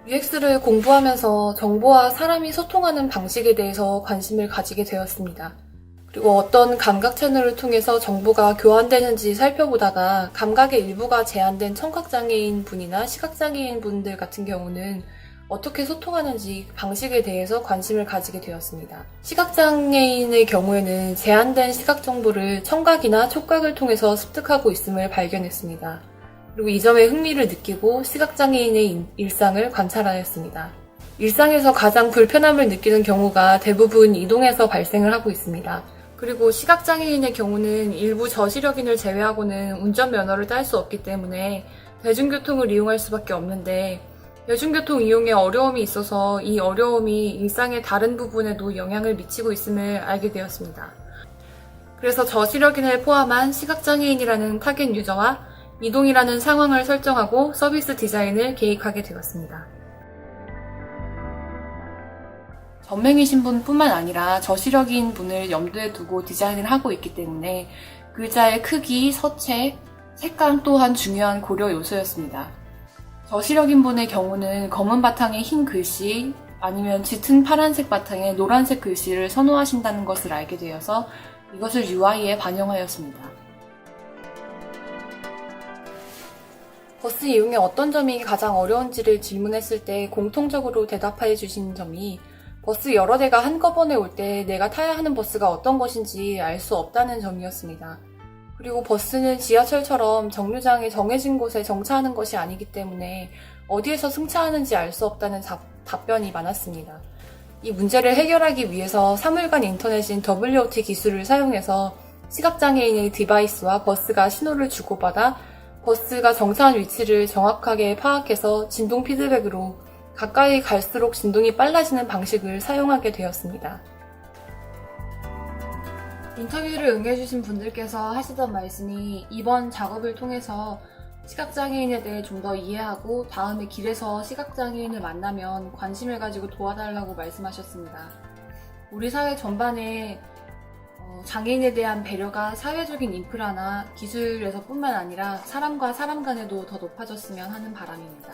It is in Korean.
UX를 공부하면서 정보와 사람이 소통하는 방식에 대해서 관심을 가지게 되었습니다. 그리고 어떤 감각 채널을 통해서 정보가 교환되는지 살펴보다가 감각의 일부가 제한된 청각장애인 분이나 시각장애인 분들 같은 경우는 어떻게 소통하는지 방식에 대해서 관심을 가지게 되었습니다. 시각장애인의 경우에는 제한된 시각 정보를 청각이나 촉각을 통해서 습득하고 있음을 발견했습니다. 그리고 이 점에 흥미를 느끼고 시각장애인의 일상을 관찰하였습니다. 일상에서 가장 불편함을 느끼는 경우가 대부분 이동에서 발생을 하고 있습니다. 그리고 시각장애인의 경우는 일부 저시력인을 제외하고는 운전면허를 딸 수 없기 때문에 대중교통을 이용할 수밖에 없는데 대중교통 이용에 어려움이 있어서 이 어려움이 일상의 다른 부분에도 영향을 미치고 있음을 알게 되었습니다. 그래서 저시력인을 포함한 시각장애인이라는 타겟 유저와 이동이라는 상황을 설정하고 서비스 디자인을 계획하게 되었습니다. 전맹이신 분뿐만 아니라 저시력인 분을 염두에 두고 디자인을 하고 있기 때문에 글자의 크기, 서체, 색감 또한 중요한 고려 요소였습니다. 저시력인 분의 경우는 검은 바탕에 흰 글씨 아니면 짙은 파란색 바탕에 노란색 글씨를 선호하신다는 것을 알게 되어서 이것을 UI에 반영하였습니다. 버스 이용에 어떤 점이 가장 어려운지를 질문했을 때 공통적으로 대답해 주신 점이 버스 여러 대가 한꺼번에 올 때 내가 타야 하는 버스가 어떤 것인지 알 수 없다는 점이었습니다. 그리고 버스는 지하철처럼 정류장에 정해진 곳에 정차하는 것이 아니기 때문에 어디에서 승차하는지 알 수 없다는 답변이 많았습니다. 이 문제를 해결하기 위해서 사물간 인터넷인 WOT 기술을 사용해서 시각장애인의 디바이스와 버스가 신호를 주고받아 버스가 정차한 위치를 정확하게 파악해서 진동 피드백으로 가까이 갈수록 진동이 빨라지는 방식을 사용하게 되었습니다. 인터뷰를 응해주신 분들께서 하시던 말씀이 이번 작업을 통해서 시각장애인에 대해 좀 더 이해하고 다음에 길에서 시각장애인을 만나면 관심을 가지고 도와달라고 말씀하셨습니다. 우리 사회 전반에 장애인에 대한 배려가 사회적인 인프라나 기술에서뿐만 아니라 사람과 사람 간에도 더 높아졌으면 하는 바람입니다.